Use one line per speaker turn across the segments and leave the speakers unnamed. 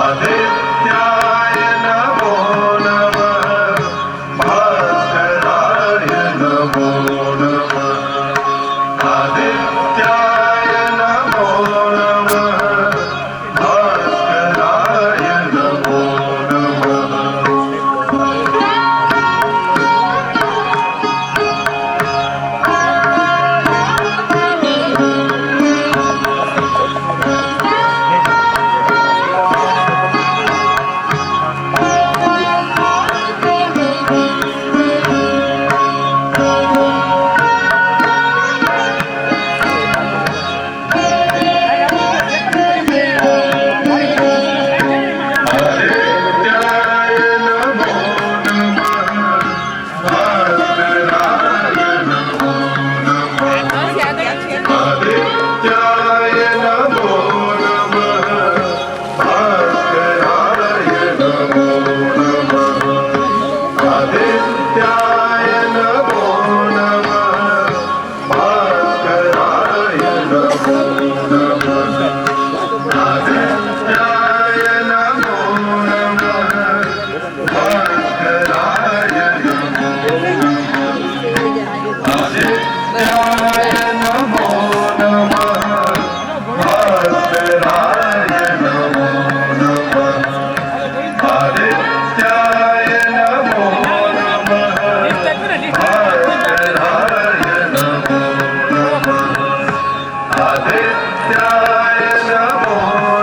आदित्याय नमो नमः भास्कराय नमो नमः आदित्याय नमो नमः भास्कराय नमो नमः आदित्याय नमो नमः भास्कराय नमो नमः आदित्याय नमो नमः भास्कराय नमो नमः आदित्याय नमो नमः भास्कराय नमो नमः आदित्याय नमो नमः भास्कराय नमो नमः आदित्याय नमो नमः भास्कराय नमो नमः आदित्याय नमो नमः भास्कराय नमो नमः आदित्याय नमो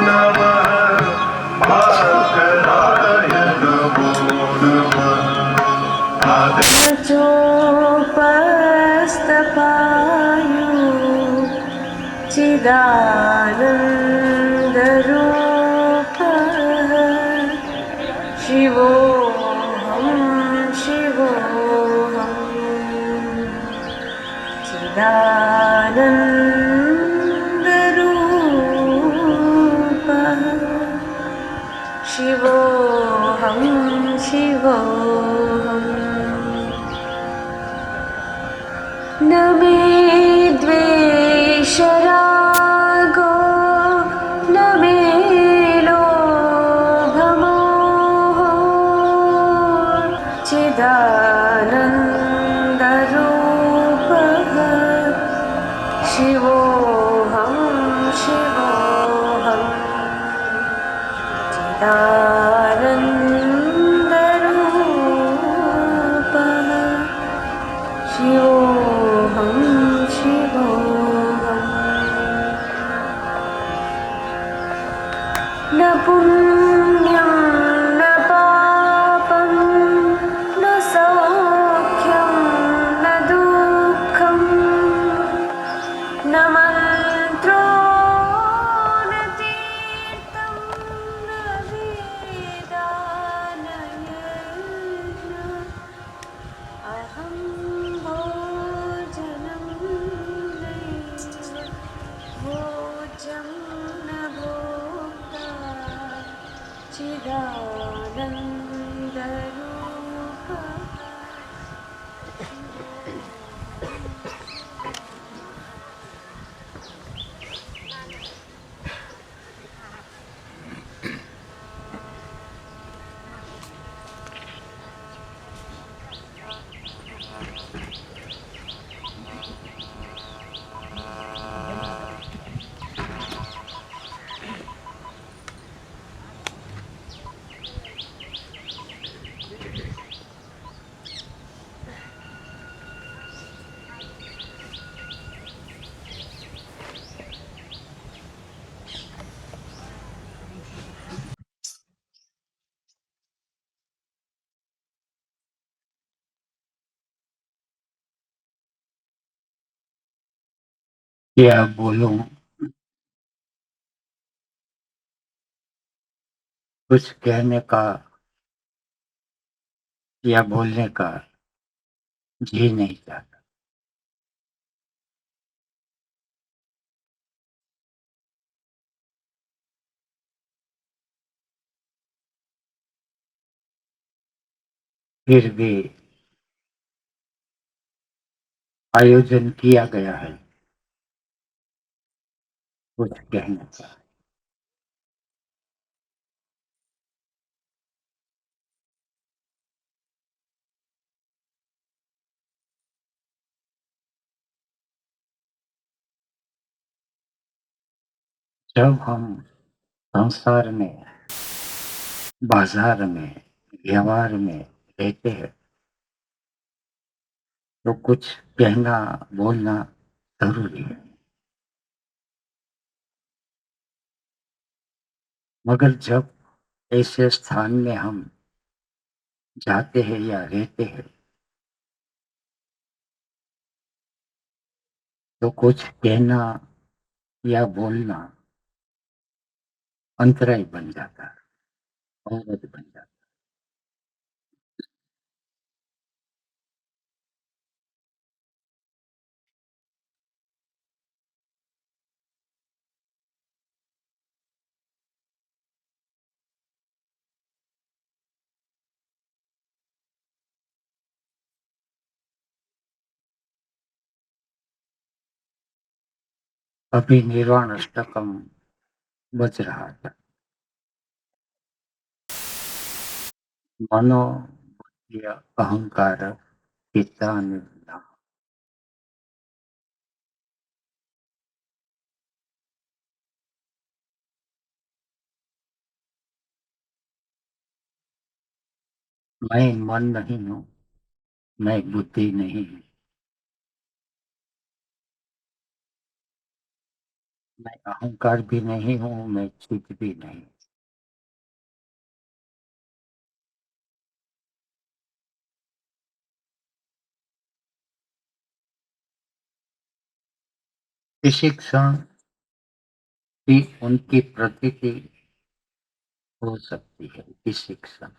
नमः भास्कराय नमो नमः
चोपस्तपायु चिदानन्दरूपः शिवोऽहं शिवोऽहं चिदानन्दरूपः शिवोऽहं शिवोऽहम् न मे द्वेषरागो न मे लोभमोहो चिदानन्दरूपः शिवोऽहं शिवोऽहम् चिदानन्दरूपः शिवोऽहं शिवोऽहम् न पुण्यं न पापं न सौख्यं न दुःखं न मन्त्रो न तीर्थं न वेदा न यज्ञ अहं भोजनं नैव भोज्यं न भोक्ता चिदानन्दरूपः
क्या बोलूं, कुछ कहने का या बोलने का जी नहीं चाहता। फिर भी आयोजन किया गया है कुछ कहने का। जब हम संसार में, बाजार में, व्यवहार में रहते हैं तो कुछ कहना बोलना जरूरी है। मगर जब ऐसे स्थान में हम जाते हैं या रहते हैं तो कुछ कहना या बोलना अंतराय बन जाता है, अवरोध बन जाता है। अभी निर्वाण अष्टकम बज रहा था। मनो बुद्धि अहंकार चित्ता निरोधा। मैं मन नहीं हूँ, मैं बुद्धि नहीं हूँ, मैं अहंकार भी नहीं हूँ, मैं चित्त भी नहीं। इसी क्षण भी उनकी प्रतीति हो सकती है। इसी क्षण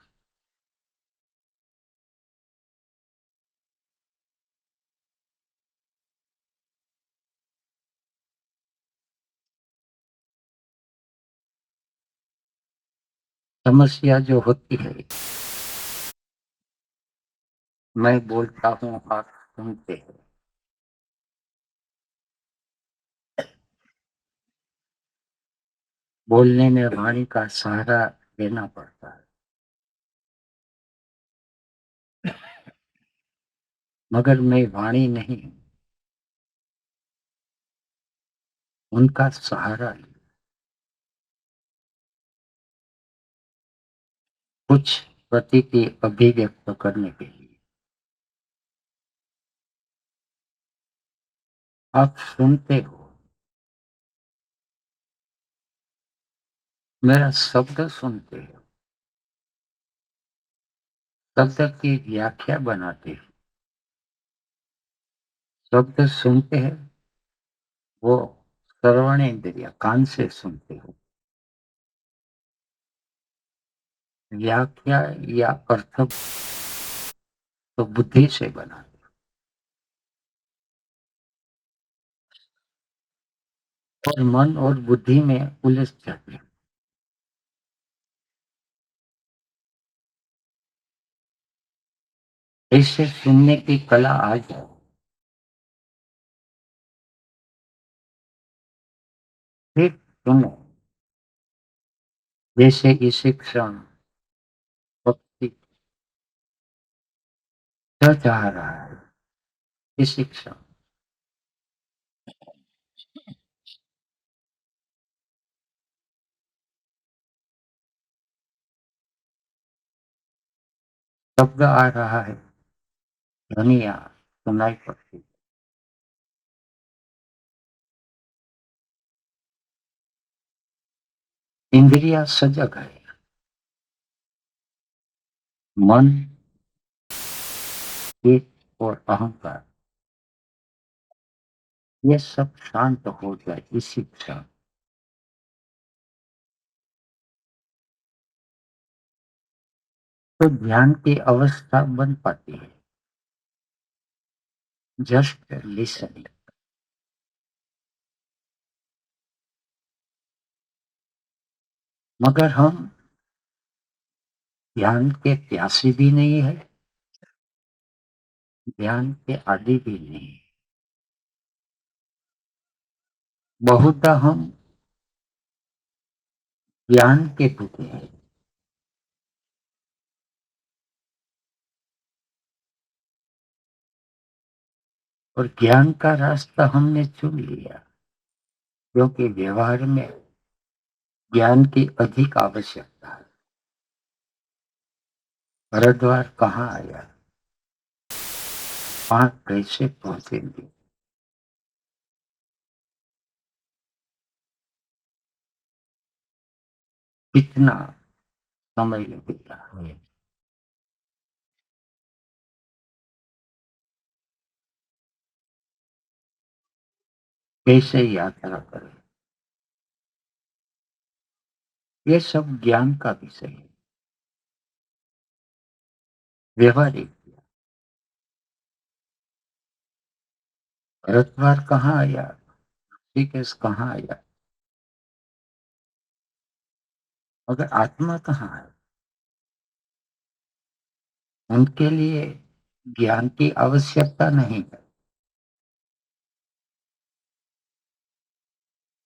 समस्या जो होती है, मैं बोलता हूँ आप सुनते हैं। बोलने में वाणी का सहारा लेना पड़ता है, मगर मैं वाणी नहीं हूँ, उनका सहारा लूं। कुछ प्रतीति अभिव्यक्त करने के लिए। आप सुनते हो, मेरा शब्द सुनते हो, शब्द की व्याख्या बनाते हो। शब्द सुनते हैं, वो श्रवणेन्द्रिय कान से सुनते हो। व्याख्या या अर्थ तो बुद्धि से बनाते हो और मन और बुद्धि में उलझ जाते हो। ऐसे सुनने की कला आ जाए, फिर सुनो। जैसे इसी क्षण पक्षी चाह रहा है, इसी क्षण शब्द आ रहा है, ध्वनिया सुनाई पड़ती। इंद्रिया सजग है, मन, चित्त और अहंकार ये सब शांत हो जाए इसी क्षण, तो ध्यान की अवस्था बन पाती है। Just listening. मगर हम ध्यान के प्यासी भी नहीं है, ध्यान के आदी भी नहीं। बहुधा हम ज्ञान के भूखे हैं और ज्ञान का रास्ता हमने चुन लिया, क्योंकि व्यवहार में ज्ञान की अधिक आवश्यकता है। हरिद्वार कहाँ आया, वहां कैसे पहुंचेंगे, कितना समय लगेगा, कैसे यात्रा करें, ये सब ज्ञान का विषय है। व्यवहारिक हरिद्वार कहाँ आया, ऋषिकेश कहाँ आया, मगर आत्मा कहाँ है? उनके लिए ज्ञान की आवश्यकता नहीं है।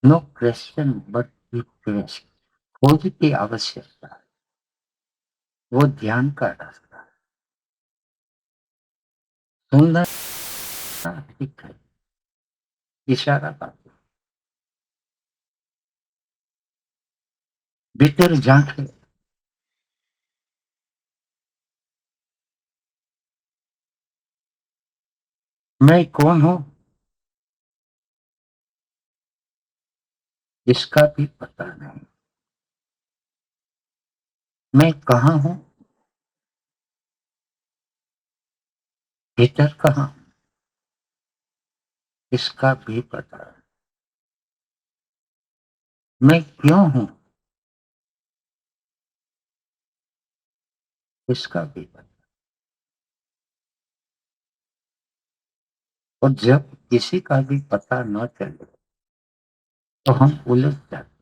नो क्वेश्चन बट रिक्वेस्ट, खोज की आवश्यकता है। वो ध्यान का रास्ता है। सुनना ठीक है, इशारा बात, भीतर झांके, मैं कौन हूं इसका भी पता नहीं, मैं कहाँ हूं, भीतर कहाँ हूं, इसका भी पता है। मैं क्यों हूं, इसका भी पता। और जब किसी का भी पता न चले तो हम उलझ जाते।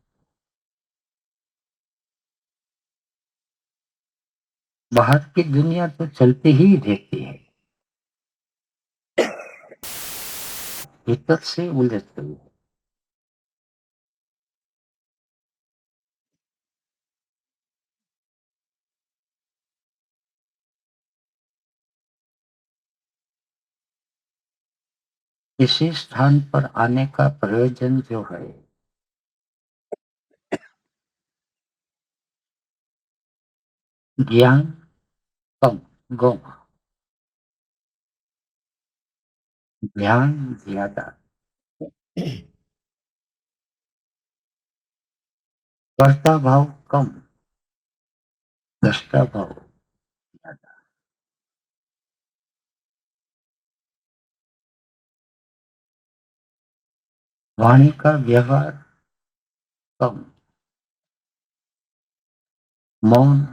बाहर की दुनिया तो चलती ही रहती है, भीतर से उलझ गई है। इसी स्थान पर आने का प्रयोजन जो है, ज्ञान कम, गौ, ध्यान ज्यादा, कर्ता भाव कम, दृष्टा भाव ज्यादा, वाणी का व्यवहार कम, मौन।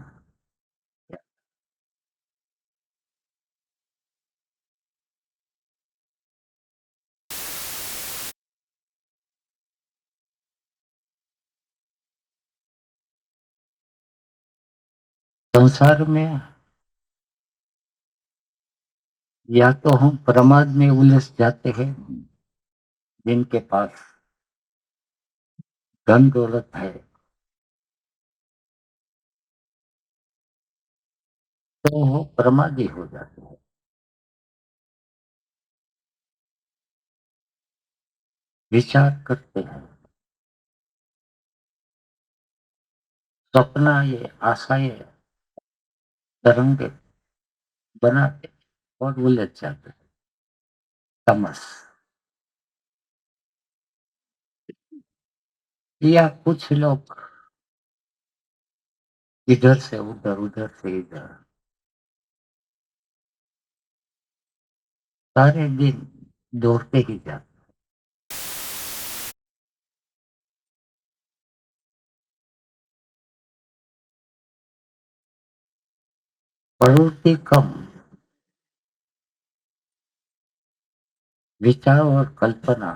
संसार में या तो हम प्रमाद में उलझ जाते हैं, जिनके पास धन दौलत है तो वो प्रमादी हो जाते हैं, विचार करते हैं, सपना ये आशाएं तरंग बनाते और उलझ जाते हैं। तमस, या कुछ लोग इधर से उधर, उधर से इधर, सारे दिन दौड़ते ही जाते। प्रवृत्ति कम, विचार और कल्पना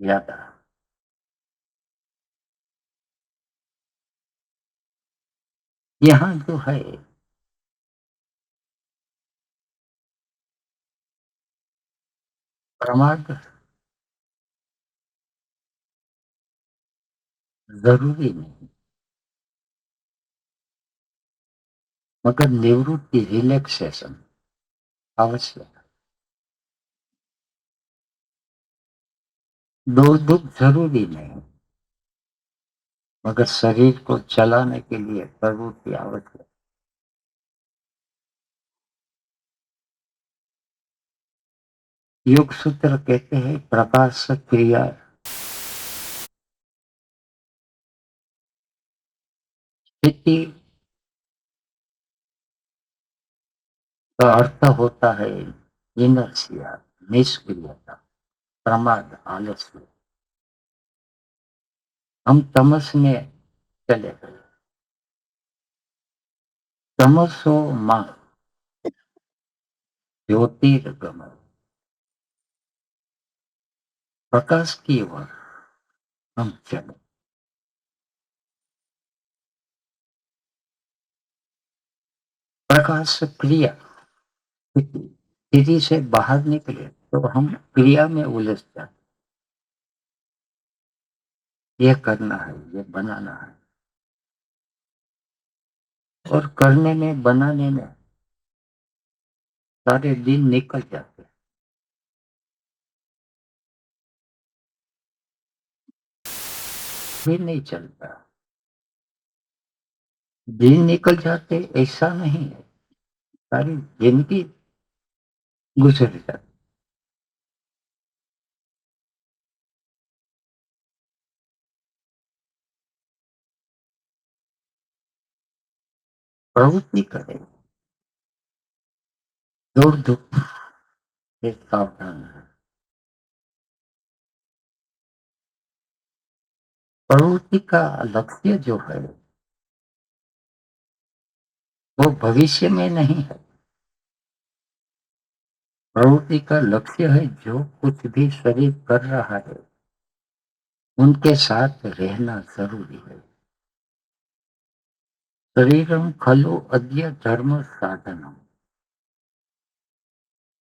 ज्यादा। यहाँ जो है प्रमाद जरूरी नहीं, मगर निवृत्ति, रिलैक्सेशन आवश्यक। दो दुख जरूरी नहीं, मगर शरीर को चलाने के लिए प्रवृत्ति आवश्यक। योग सूत्र कहते हैं प्रकाश क्रिया। स्थिति का अर्थ होता है इनर्शिया, निष्क्रियता, प्रमाद, आलस्य। हम तमस में चले गए। तमसो मां ज्योतिर्गमय, प्रकाश की ओर हम चले। प्रकाश क्रिया स्थिति से बाहर निकले तो हम क्रिया में उलझ जाते। ये करना है, ये बनाना है, और करने में बनाने में सारे दिन निकल जाते हैं। फिर नहीं चलता, दिन निकल जाते ऐसा नहीं है, सारी जिंदगी गुजर जाती। प्रवृत्ति करे, दौड़ धूप से सावधान है। प्रवृत्ति का लक्ष्य जो है वो भविष्य में नहीं है। प्रवृत्ति का लक्ष्य है जो कुछ भी शरीर कर रहा है उनके साथ रहना जरूरी है। शरीरम खलु अद्य धर्म साधनम,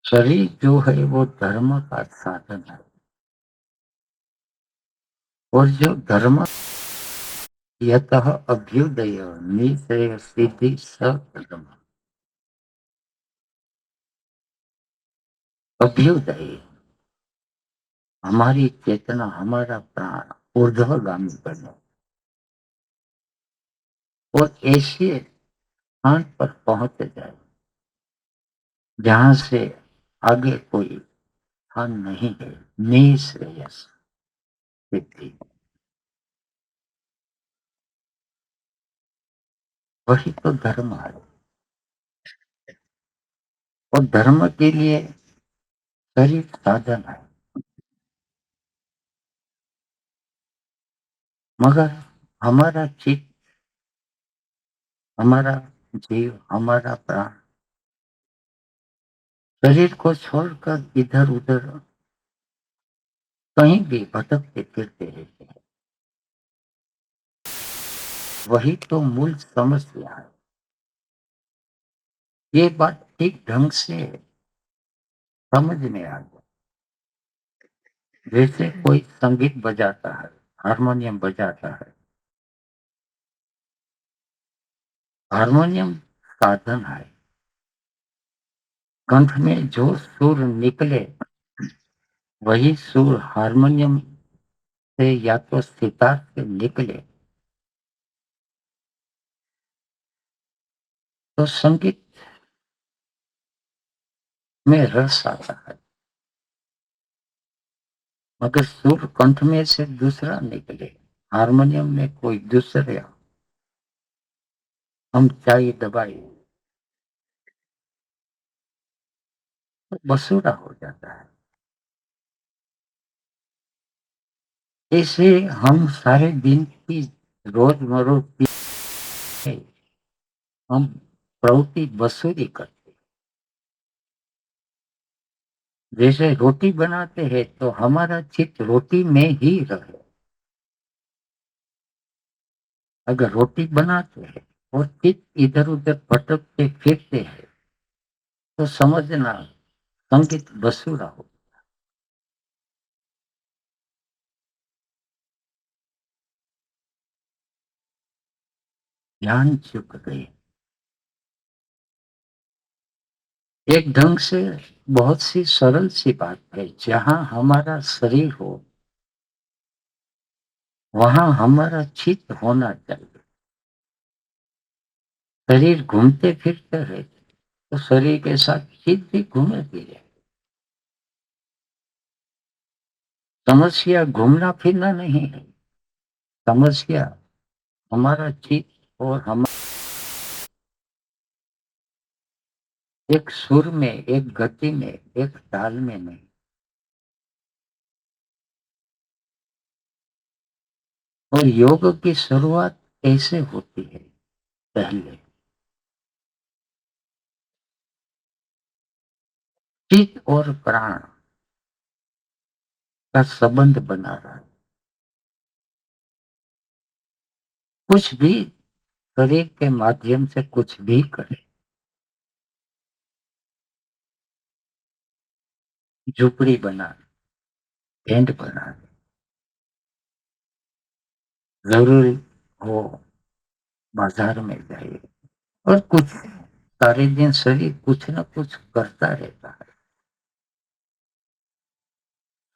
शरीर जो है वो धर्म का साधन है। और जो धर्म यतः अभ्युदय निश्चय सिद्धि सधर्म, अभ्युदय हमारी चेतना, हमारा प्राण ऊर्ध्वगामी बने और ऐसे स्थान पर पहुंच जाए जहां से आगे कोई स्थान नहीं है। निश्रेयस सिद्धि, वही तो धर्म है। और धर्म के लिए शरीर साधन है, मगर हमारा चित्त, हमारा जीव, हमारा प्राण शरीर को छोड़कर इधर उधर कहीं भी भटकते फिरते रहते हैं। वही तो मूल समस्या है। ये बात ठीक ढंग से समझ में आ जाए। जैसे कोई संगीत बजाता है, हारमोनियम बजाता है। हारमोनियम साधन है। कंठ में जो सुर निकले वही सुर हारमोनियम से या तो सितार से निकले तो संगीत में रस आता है। मगर सुर कंठ में से दूसरा निकले, हारमोनियम में कोई दूसरे, हम चाहे दबाए तो बसूरा हो जाता है। ऐसे हम सारे दिन की रोजमर्रा की हम प्रवृत्ति बसूरी करते। जैसे रोटी बनाते हैं तो हमारा चित्त रोटी में ही रहे। अगर रोटी बनाते हैं और चित्त इधर उधर भटकते फिरते हैं तो समझना संगीत बसूरा हो। ध्यान चुक गए। एक ढंग से बहुत सी सरल सी बात है, जहां हमारा शरीर हो वहां हमारा चित्त होना चाहिए। शरीर घूमते फिरते रहे तो शरीर के साथ चित्त भी घूमे फिरे। समस्या घूमना फिरना नहीं है, समस्या हमारा चित्त और हम एक सुर में, एक गति में, एक ताल में नहीं। और योग की शुरुआत ऐसे होती है। पहले चित्त और प्राण का संबंध बना रहा है। कुछ भी शरीर के माध्यम से कुछ भी करे, झुपड़ी बना, टेंट बना, जरूरी हो बाजार में जाए और कुछ सारे दिन शरीर कुछ न कुछ करता रहता है।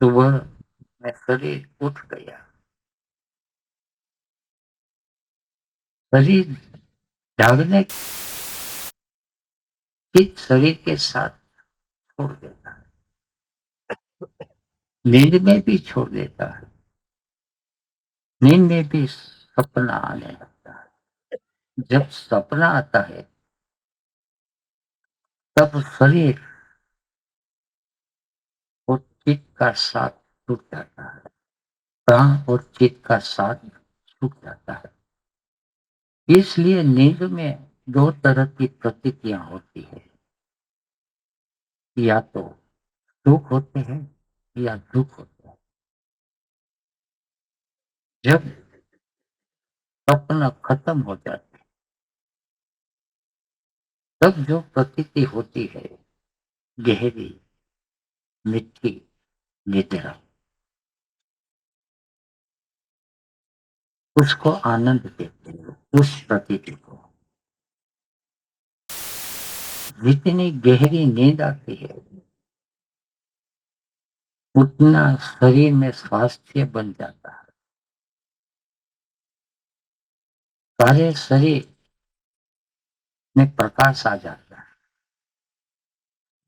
सुबह में शरीर उठ गया, शरीर जागने की शरीर के साथ छोड़ देता है, नींद में भी छोड़ देता है। नींद में भी सपना आने लगता है। जब सपना आता है तब शरीर और चित्त का साथ छूट जाता है, प्राण और चित्त का साथ छूट जाता है। इसलिए नींद में दो तरह की प्रतिक्रिया होती है, या तो सुख होते हैं या दुख होते हैं। जब सपना खत्म हो जाता है तब जो प्रतीति होती है, गहरी मिट्टी निद्रा, उसको आनंद देते हैं। उस प्रतीति को जितनी गहरी नींद आती है उतना शरीर में स्वास्थ्य बन जाता है। सारे शरीर में प्रकाश आ जाता है,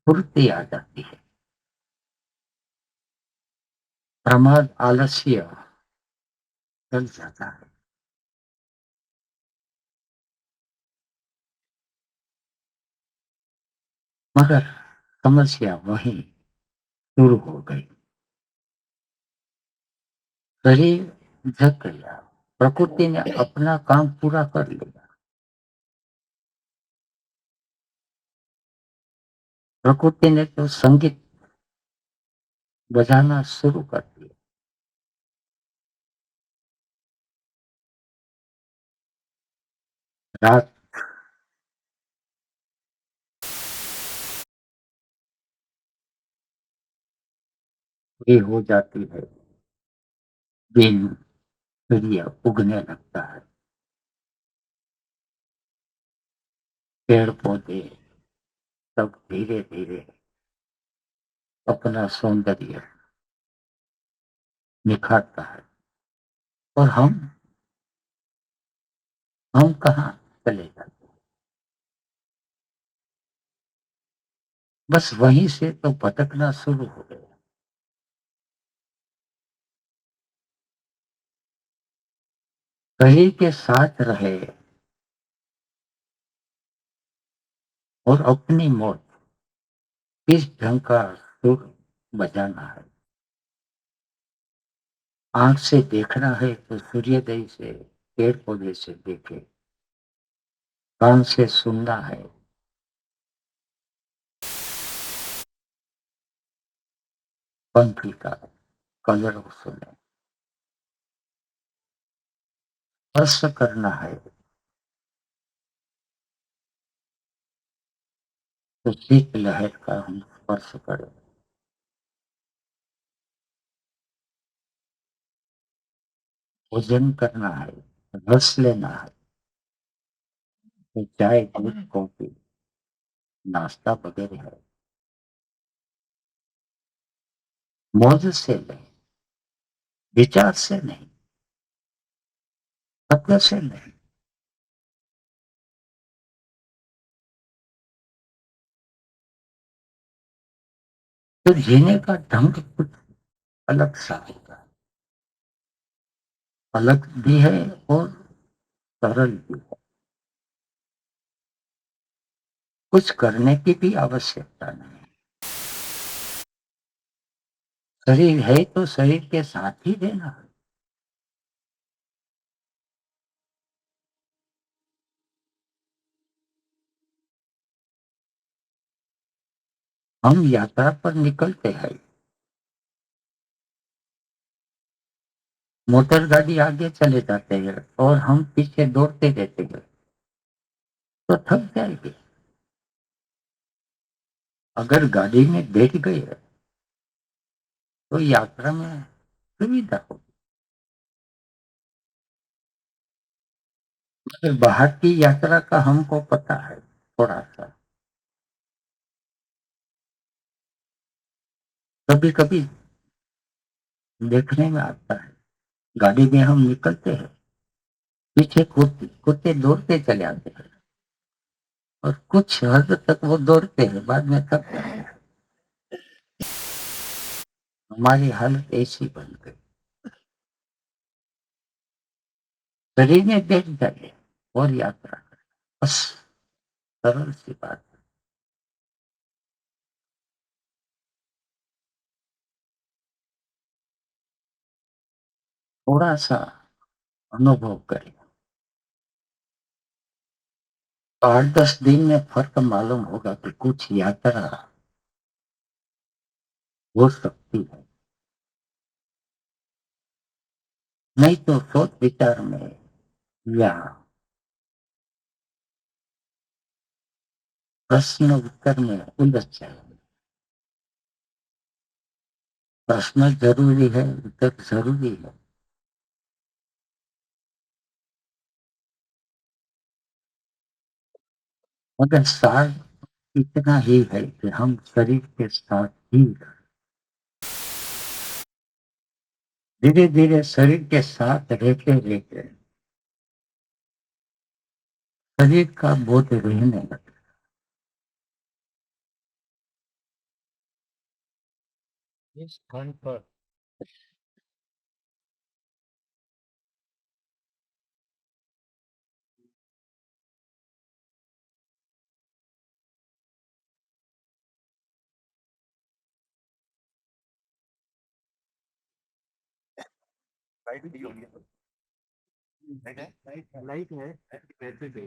फुर्ती आ जाती है, प्रमाद आलस्य चल जाता है। मगर समस्या वहीं शुरू हो गई। शरीर जग गया, प्रकृति ने अपना काम पूरा कर लिया। प्रकृति ने तो संगीत बजाना शुरू कर दिया। रात भी हो जाती है, दिन सूर्य उगने लगता है, पेड़ पौधे सब धीरे धीरे अपना सौंदर्य निखारता है। और हम कहाँ चले जाते हैं? बस वहीं से तो भटकना शुरू हो गया। शरीर के साथ रहे और अपनी मौत किस ढंग का सुर बजाना है। आंख से देखना है तो सूर्योदय से, पेड़ पौधे से देखे। कान से सुनना है पंखी का कलर सुने। स्पर्श करना है तो शीत लहर का हम स्पर्श करें। भोजन करना है, रस लेना है तो चाय दूध कॉफी नाश्ता वगैरह है, मौज से लें, विचार से नहीं। सत्य से नहीं। तो जीने का ढंग कुछ अलग सा होगा, अलग भी है और सरल भी है। कुछ करने की भी आवश्यकता नहीं। शरीर है तो शरीर के साथ ही रहना। हम यात्रा पर निकलते हैं, मोटर गाड़ी आगे चले जाते हैं और हम पीछे दौड़ते रहते हैं, तो थक जाएंगे। अगर गाड़ी में बैठ गए तो यात्रा में सुविधा होगी। मगर बाहर की यात्रा का हमको पता है थोड़ा सा। कभी कभी देखने में आता है, गाड़ी में हम निकलते हैं, पीछे कुत्ते कुत्ते दौड़ते चले आते हैं और कुछ हद तक वो दौड़ते हैं, बाद में थक जाते हैं। हमारी हालत ऐसी बन गई। शरीर में बैठ जाए और यात्रा करें, बस सरल सी बात है। थोड़ा सा अनुभव करें, 8-10 दिन में फर्क मालूम होगा कि कुछ यात्रा हो सकती है। नहीं तो सोच विचार में या प्रश्न उत्तर में उलझ जाए। प्रश्न जरूरी है, उत्तर जरूरी है, मगर सार इतना ही है कि हम शरीर के साथ ही धीरे धीरे शरीर के साथ रहते रहते शरीर का बोध रहने लगे। इस स्थान पर लाइट है, वैसे भी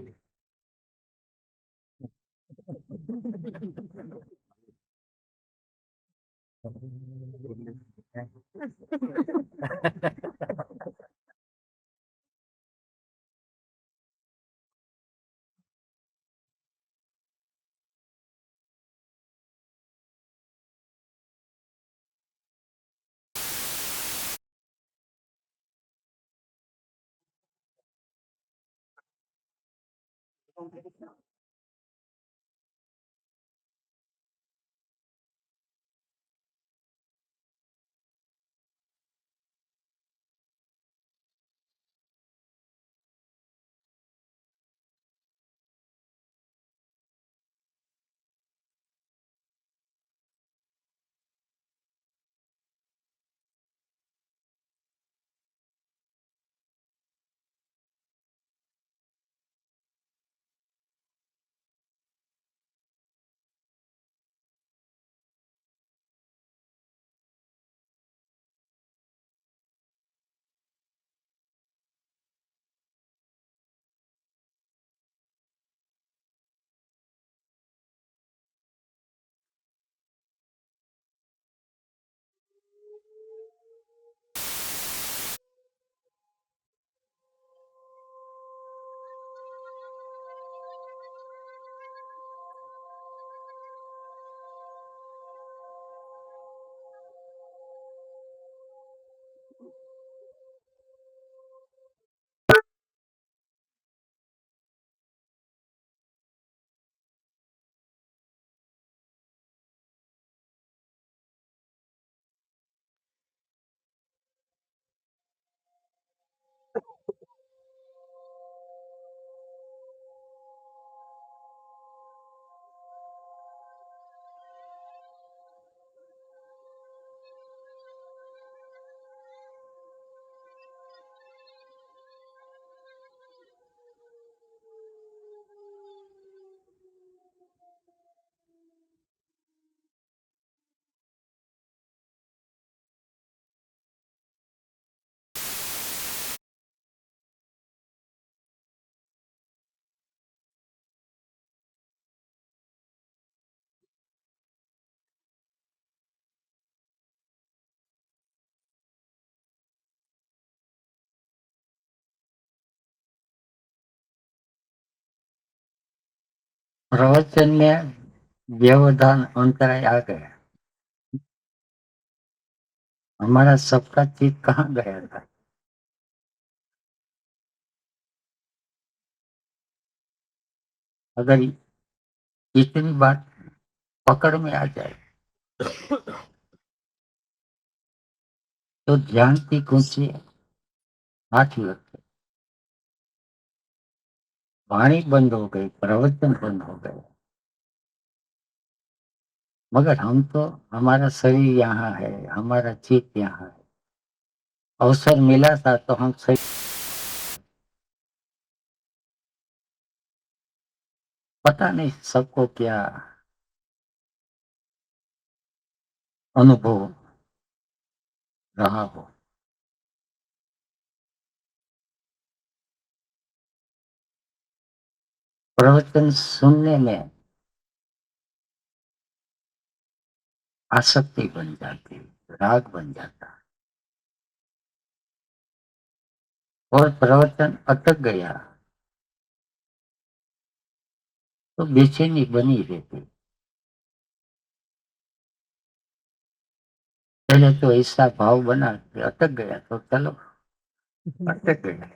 प्रवचन में व्यवधान अंतराय आ गया। हमारा सबका चित्त कहाँ गया था? अगर इतनी बात पकड़ में आ जाए तो ध्यान की कुंजी हाथ लगते, वाणी बंद हो गई, प्रवचन बंद हो गए। मगर हम तो, हमारा शरीर यहाँ है, हमारा चित्त यहाँ है। अवसर मिला था तो हम सही। पता नहीं सबको क्या अनुभव रहा हो। प्रवचन सुनने में आसक्ति बन जाती, राग बन जाता, और प्रवचन अटक गया तो बेचैनी बनी रहती। पहले तो ऐसा भाव बना कि अटक गया तो चलो, अटक गया।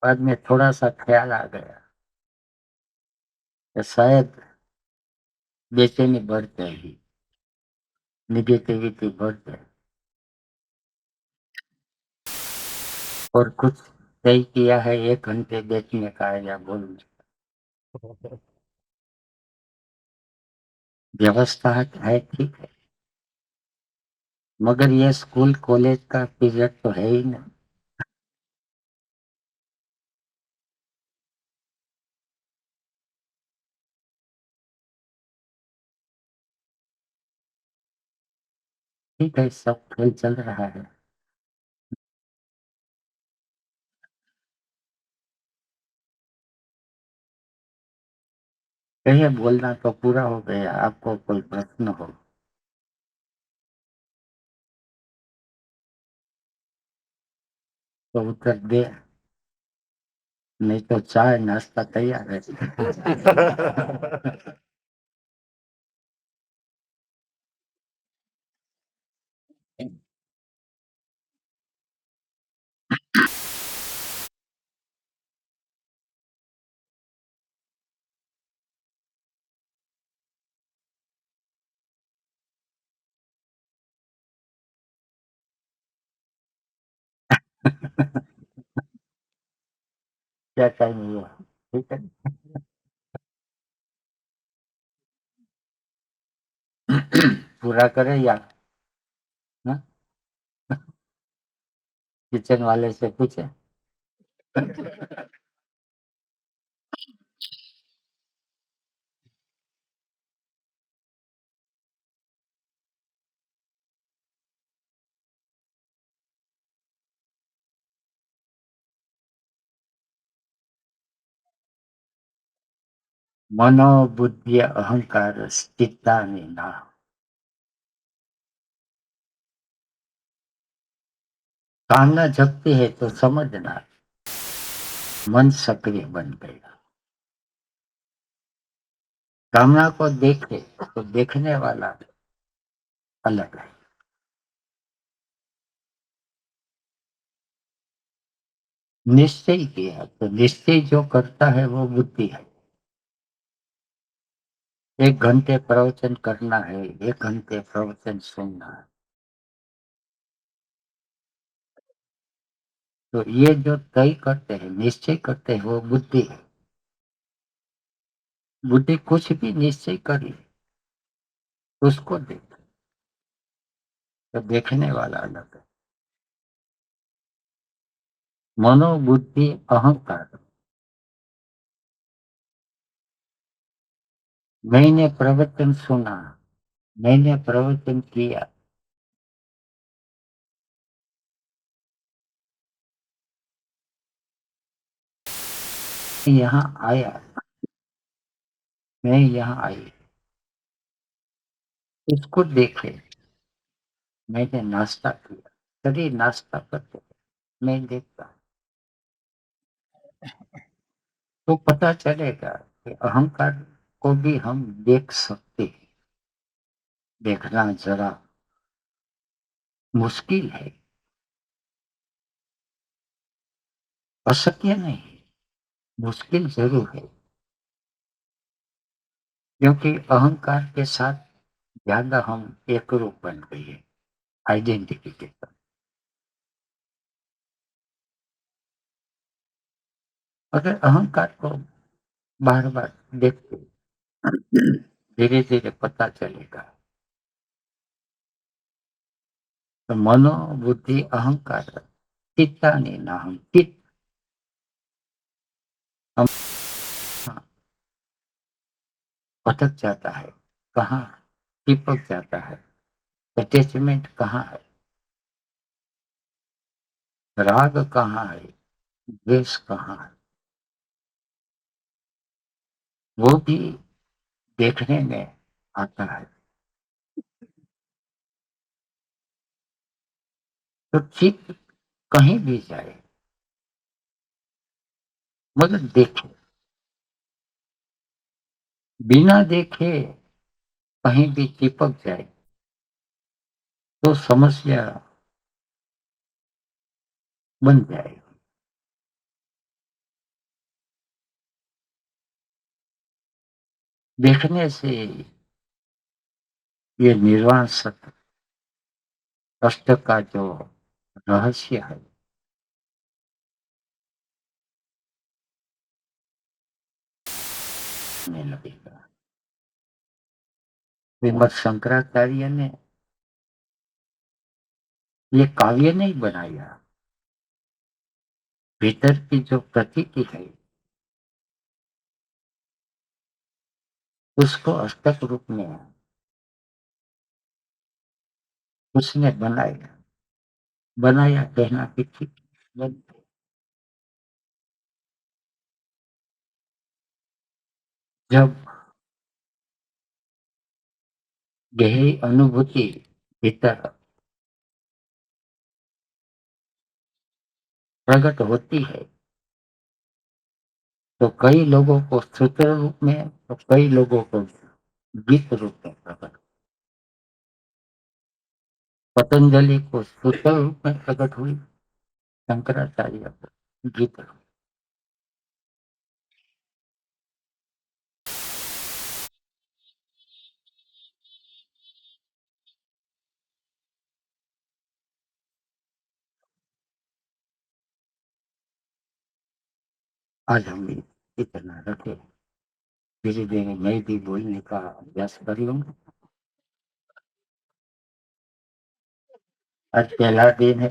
बाद में थोड़ा सा ख्याल आ गया कि शायद बेचैनी बढ़ जाएगी, निगेटिविटी बढ़ जाए, और कुछ तय किया है 1 घंटे बैठने का या बोलने का। व्यवस्था है, ठीक है, मगर ये स्कूल कॉलेज का पीरियड तो है ही नहीं। ठीक है, सब खेल चल रहा है। कहिए, बोलना तो पूरा हो गया, आपको कोई प्रश्न हो तो उत्तर दे, नहीं तो चाय नाश्ता तैयार है। क्या टाइम हुआ? ठीक है। पूरा करे या हाँ? किचन वाले से पूछे। मनोबुद्धि अहंकार चित्ता ना, कामना जगती है तो समझना मन सक्रिय बन गया। कामना को देखे तो देखने वाला अलग है। निश्चय किया तो निश्चय जो करता है वो बुद्धि है। 1 घंटे प्रवचन करना है, 1 घंटे प्रवचन सुनना है, तो ये जो तय करते हैं, निश्चय करते हैं, वो बुद्धि है। बुद्धि कुछ भी निश्चय करी, उसको देख, तो देखने वाला अलग है। मनोबुद्धि अहंकार, मैंने प्रवचन सुना, मैंने प्रवचन किया, यहाँ आया, मैं यहाँ आई, उसको देखे, मैंने नाश्ता किया, शरीर नाश्ता करते, मैं देखता, तो पता चलेगा कि अहंकार को भी हम देख सकते हैं। देखना जरा मुश्किल है, अशक्य नहीं, मुश्किल जरूर है, क्योंकि अहंकार के साथ ज्यादा हम एक रूप बन गए हैं, आइडेंटिटी के साथ। अगर अहंकार को बार बार देखते, धीरे धीरे पता चलेगा। तो मनो बुद्धि अहंकार चित्तानि नाहं, चित्त हम भटक जाता है, कहाँ चिपक जाता है, अटैचमेंट कहाँ है, राग कहाँ है, द्वेष कहाँ है, वो भी देखने में आता है। तो चित्त कहीं भी जाए मगर देखे, बिना देखे कहीं भी चिपक जाए तो समस्या बन जाए। देखने से ये निर्वाण सत्य कष्ट का जो रहस्य है, नहीं लगेगा। श्रीमद शंकराचार्य ने ये काव्य नहीं बनाया, भीतर की जो प्रतीति है उसको अष्टक रूप में उसने बनाया। बनाया कहना कि ठीक बन- जब गहरी अनुभूति भीतर प्रकट होती है तो कई लोगों को सूत्र रूप में, तो कई लोगों को गीत रूप में प्रकट। पतंजलि को सूत्र रूप में प्रकट हुई, शंकराचार्य को गीत रूप। आज हम इतना रखे, धीरे धीरे मैं भी बोलने का अभ्यास कर लूंगा। आज पहला दिन है,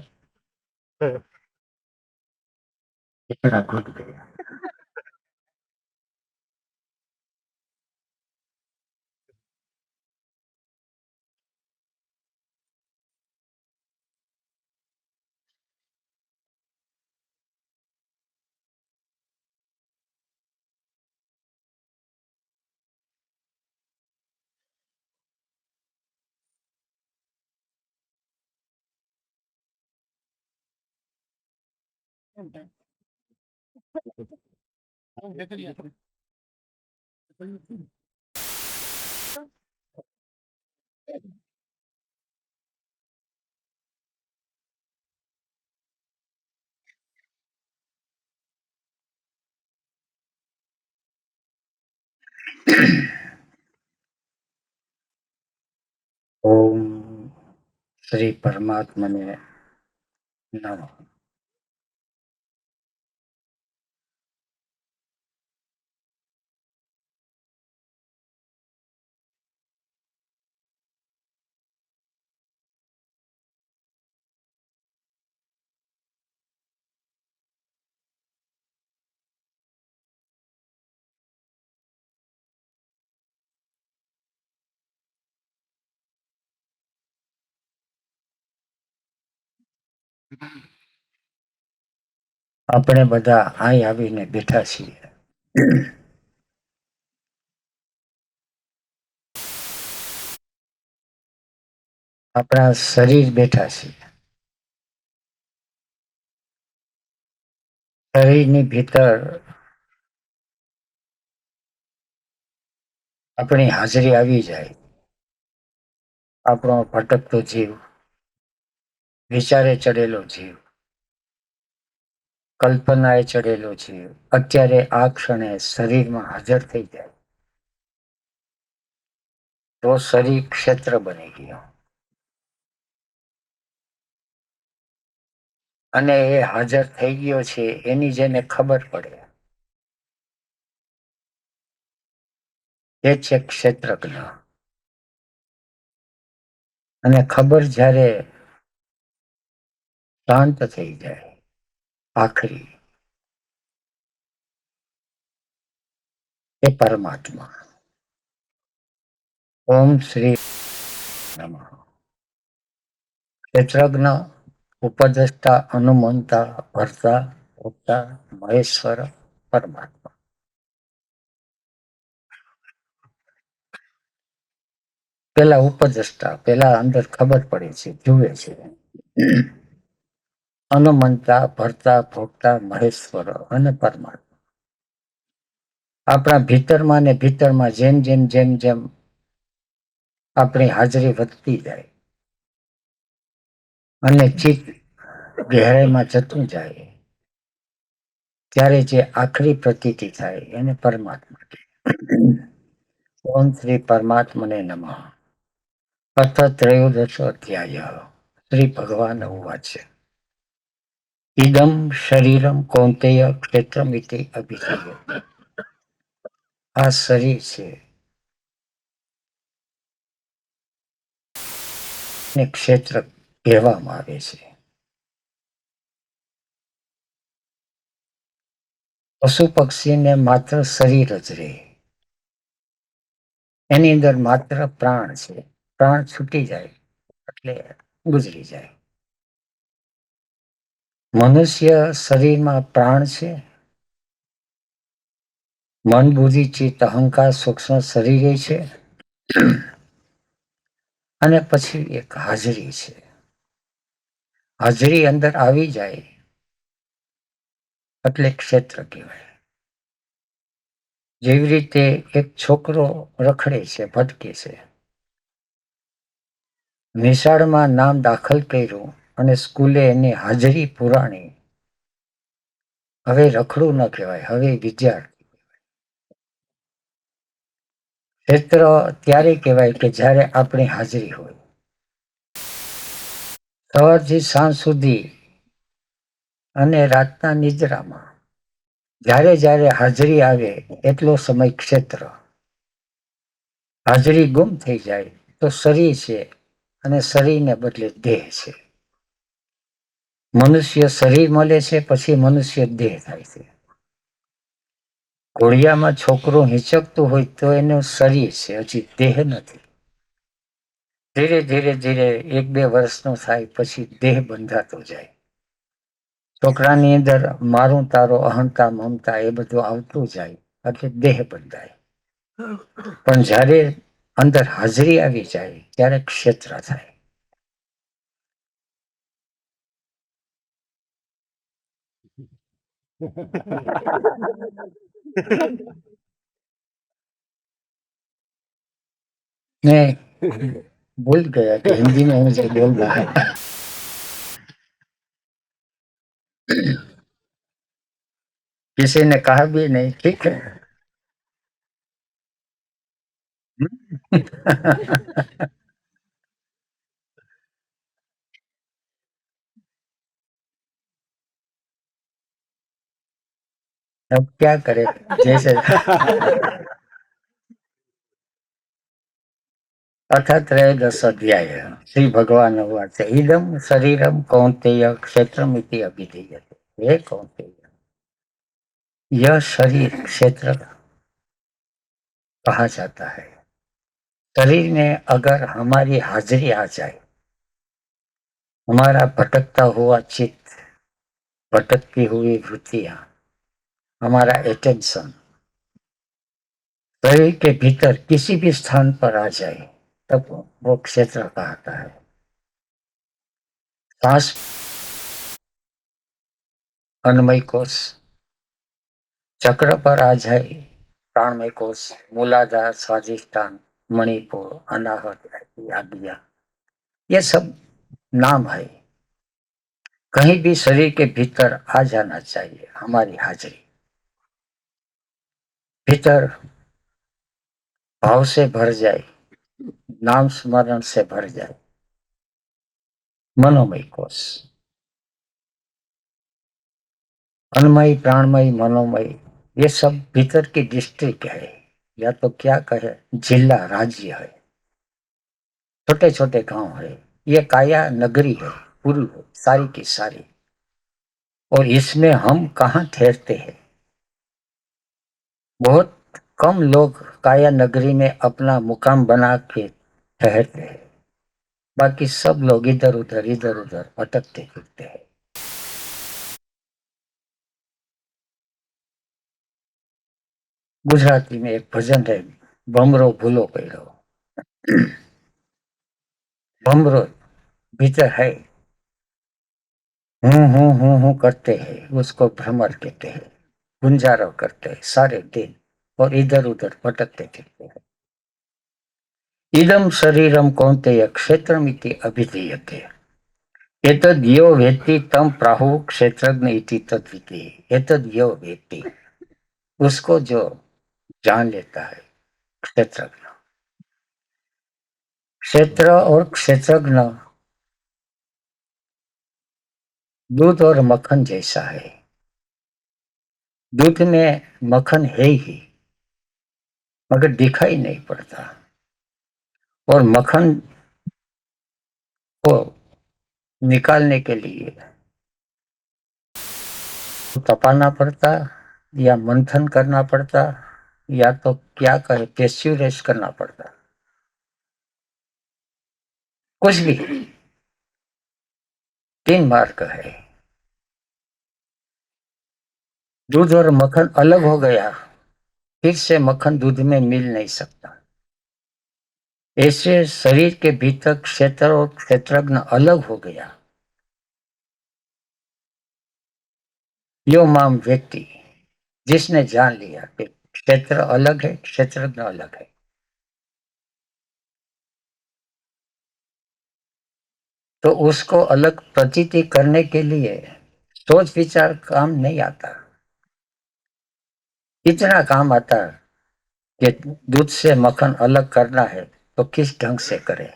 इतना घुट गया। ओम श्री परमात्मा ने नमः। આપણે બધા અહીં આવીને બેઠા છીએ, આપણા શરીર બેઠા છીએ, શરીરની ભીતર આપણી હાજરી આવી જાય, આપણો ભટકતો જીવ, વિચારે ચડેલો જીવ, કલ્પનાએ ચડેલો જીવ અત્યારે આ ક્ષણે શરીરમાં હાજર થઈ જાય તો શરીર ક્ષેત્ર બની ગયો. અને એ હાજર થઈ ગયો છે એની જેને ખબર પડે એ છે ક્ષેત્રજ્ઞ. અને ખબર જ્યારે શાંત થઈ જાય આખરી, એ પરમાત્મા. ઓમ શ્રી નમઃ. ક્ષેત્રજ્ઞ, ઉપદ્રષ્ટા, અનુમંતા, ભર્તા, ભોક્તા, મહેશ્વર, પરમાત્મા. પેલા ઉપદ્રષ્ટા, પેલા અંદર ખબર પડે છે, જુએ છે. અનુમંતા, ભર્તા, ભોગતા, મહેશ્વર અને પરમાત્મા. આપણા ભીતરમાં ને ભીતરમાં જેમ જેમ જેમ જેમ આપણી હાજરી વધતી જાય અને ચિત્ત ગહેરાઈમાં જતું જાય ત્યારે જે આખરી પ્રતીતિ થાય એને પરમાત્મા કહે. ઓમ શ્રી પરમાત્મને નમઃ. અથ ત્રયોદશો અધ્યાય. શ્રી ભગવાન ઉવાચ. ઇદમ શરીરમ કૌંતેય ક્ષેત્રમિતિ અભિધીયતે. આ શરીર છે ને ક્ષેત્ર કહેવામાં આવે છે. પશુ પક્ષીને માત્ર શરીર જ રહે, એની અંદર માત્ર પ્રાણ છે. પ્રાણ છૂટી જાય એટલે ગુજરી જાય. મનુષ્ય શરીરમાં પ્રાણ છે, મન, બુદ્ધિ, ચિત્ત, અહંકાર, સૂક્ષ્મ શરીરે છે અને પછી એક હાજરી છે. હાજરી અંદર આવી જાય એટલે ક્ષેત્ર કહેવાય. જેવી રીતે એક છોકરો રખડે છે, ભટકે છે, નિશાળમાં નામ દાખલ કર્યું અને સ્કૂલે એની હાજરી પુરાણી, હવે રખડું ન કહેવાય, હવે વિદ્યાર્થી. ક્ષેત્ર ત્યારે કહેવાય કે જ્યારે આપણી હાજરી હોય. સવારથી સાંજ સુધી અને રાતના નિદ્રામાં જ્યારે જ્યારે હાજરી આવે એટલો સમય ક્ષેત્ર. હાજરી ગુમ થઈ જાય તો શરીર છે અને શરીરને બદલે દેહ છે. મનુષ્ય શરીર મળે છે, પછી મનુષ્ય દેહ થાય છે. ઘોડિયામાં છોકરો હિંચકતું હોય તો એનું શરીર છે, હજી દેહ નથી. ધીરે ધીરે ધીરે 1-2 વર્ષનો થાય પછી દેહ બંધાતો જાય. છોકરાની અંદર મારું તારો અહંતા મમતા એ બધું આવતું જાય એટલે દેહ બંધાય. પણ જ્યારે અંદર હાજરી આવી જાય ત્યારે ક્ષેત્ર થાય. मैं भूल गया कि हिंदी में मुझे बोल रहा है. किसी ने कहा भी नहीं, ठीक है. अब क्या करे, जैसे अथ त्रयोदश अध्याय. श्री भगवान उवाच. इदम शरीरम कौन्तेय क्षेत्रमिति अभिधीयते. हे कौन्तेय, यह शरीर क्षेत्र कहा जाता है. शरीर में अगर हमारी हाजरी आ जाए, हमारा भटकता हुआ चित्त, भटकती हुई वृत्तियां, हमारा अटेंशन शरीर के भीतर किसी भी स्थान पर आ जाए तब वो क्षेत्र कहता है. सांस अन्नमय कोश चक्र पर आ जाए, प्राणमय कोश, मूलाधार, स्वाधिष्ठान, मणिपुर, अनाहत, आज्ञा, ये सब नाम है। कहीं भी शरीर के भीतर आ जाना चाहिए हमारी हाजिरी, भीतर भाव से भर जाए, नाम स्मरण से भर जाए। मनोमय कोश, अन्नमय, प्राणमय, मनोमय, ये सब भीतर की डिस्ट्रिक्ट है, या तो क्या कहे जिला, राज्य है, छोटे छोटे गांव है। ये काया नगरी है, पूरी है, सारी की सारी। और इसमें हम कहाँ ठहरते हैं? बहुत कम लोग काया नगरी में अपना मुकाम बना के ठहरते हैं, बाकी सब लोग इधर उधर भटकते फिरते हैं। गुजराती में एक भजन है, भमरो भूलो पड़ो। भमरो भीतर है, हूं करते हैं, उसको भ्रमर कहते हैं, गुंजारो करते हैं सारे दिन, और इधर उधर भटकते फिरते हैं। इदम शरीरम कौन्तेय क्षेत्रमिति अभिधीयते, एतद् यो वेत्ति तम प्राहु क्षेत्रज्ञ इति तद्विति। एतद् यो वेत्ति, उसको जो जान लेता है, क्षेत्रज्ञ। क्षेत्र और क्षेत्रज्ञ दूध और मक्खन जैसा है। दूध में मक्खन है ही, मगर दिखाई नहीं पड़ता, और मक्खन को निकालने के लिए तपाना पड़ता, या मंथन करना पड़ता, या तो क्या कहे पेस्चुरेट करना पड़ता, कुछ भी। 3 मार्ग है। दूध और मक्खन अलग हो गया, फिर से मक्खन दूध में मिल नहीं सकता। ऐसे शरीर के भीतर क्षेत्र और क्षेत्रज्ञ अलग हो गया। यो माम व्यक्ति, जिसने जान लिया कि क्षेत्र अलग है, क्षेत्रज्ञ अलग है, तो उसको अलग प्रतीति करने के लिए सोच विचार काम नहीं आता। इतना काम आता कि दूध से मक्खन अलग करना है तो किस ढंग से करे,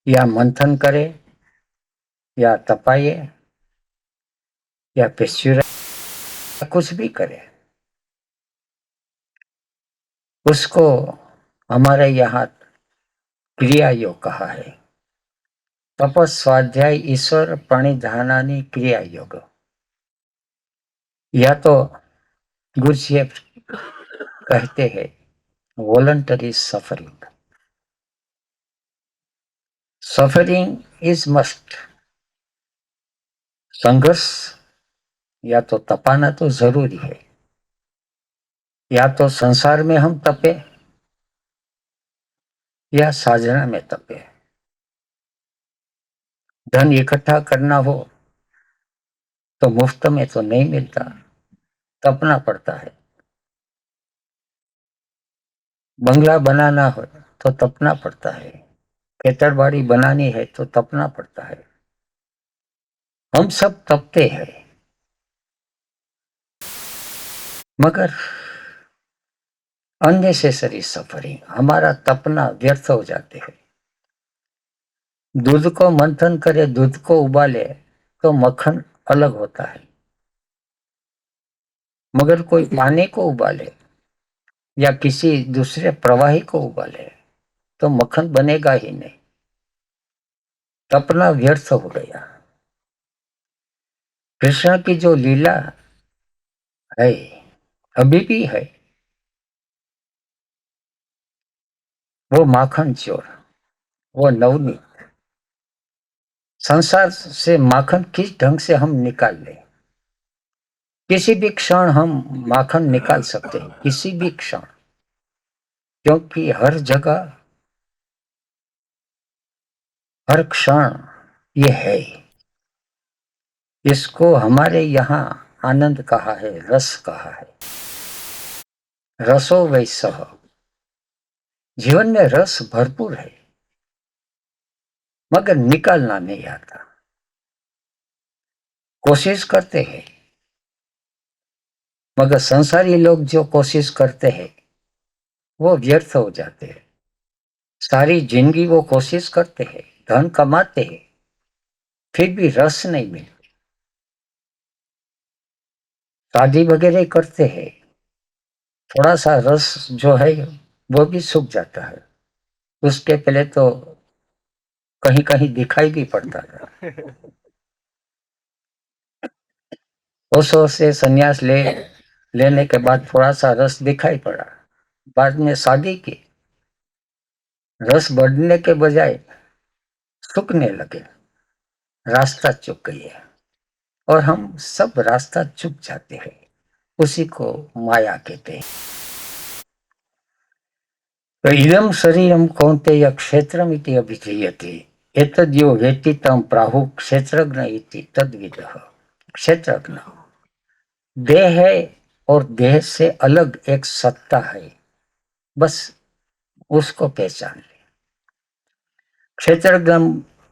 या मंथन करे, या तपाए, या पेस्चुरा, कुछ भी करे। उसको हमारे यहाँ क्रिया योग कहा है। तपस, स्वाध्याय, ईश्वर प्रणिधानानी क्रिया योग, या तो गुरुजी कहते हैं voluntary suffering. Suffering is must. संघर्ष या तो तपाना तो जरूरी है, या तो संसार में हम तपे, या साधना में तपे। धन इकट्ठा करना हो तो मुफ्त में तो नहीं मिलता, तपना पड़ता है। बंगला बनाना हो तो तपना पड़ता है, खेतरबाड़ी बनानी है तो तपना पड़ता है। हम सब तपते हैं, मगर अननेसेसरी सफरिंग, हमारा तपना व्यर्थ हो जाते हैं। दूध को मंथन करे, दूध को उबाले तो मक्खन अलग होता है, मगर कोई पानी को उबाले या किसी दूसरे प्रवाही को उबाले तो मक्खन बनेगा ही नहीं, तपना व्यर्थ हो गया। कृष्ण की जो लीला है अभी भी है, वो माखन चोर, वो नवनीत। संसार से माखन किस ढंग से हम निकाल लें? किसी भी क्षण हम माखन निकाल सकते हैं, किसी भी क्षण, क्योंकि हर जगह हर क्षण ये है। इसको हमारे यहाँ आनंद कहा है, रस कहा है। रसो वैसह, जीवन में रस भरपूर है मगर निकालना नहीं आता। कोशिश करते हैं मगर संसारी लोग जो कोशिश करते हैं वो व्यर्थ हो जाते हैं। सारी जिंदगी वो कोशिश करते हैं, धन कमाते हैं, फिर भी रस नहीं मिलता। शादी वगैरह करते हैं, थोड़ा सा रस जो है वो भी सूख जाता है। उसके पहले तो कहीं कहीं दिखाई भी पड़ता था। वर्षों से संन्यास लेने के बाद थोड़ा सा रस दिखाई पड़ा, बाद में शादी की, रस बढ़ने के बजाय सूखने लगे, रास्ता चुक गई है और हम सब रास्ता चुक जाते हैं। उसी को माया कहते हैं। तो इदम शरीरम कौन्तेय क्षेत्रम इति अभिधीयते, एतद्यो वेत्ति तं प्राहुः क्षेत्रज्ञ इति तद्विदः। क्षेत्रज्ञ देह है और देह से अलग एक सत्ता है, बस उसको पहचान ले। क्षेत्रज्ञ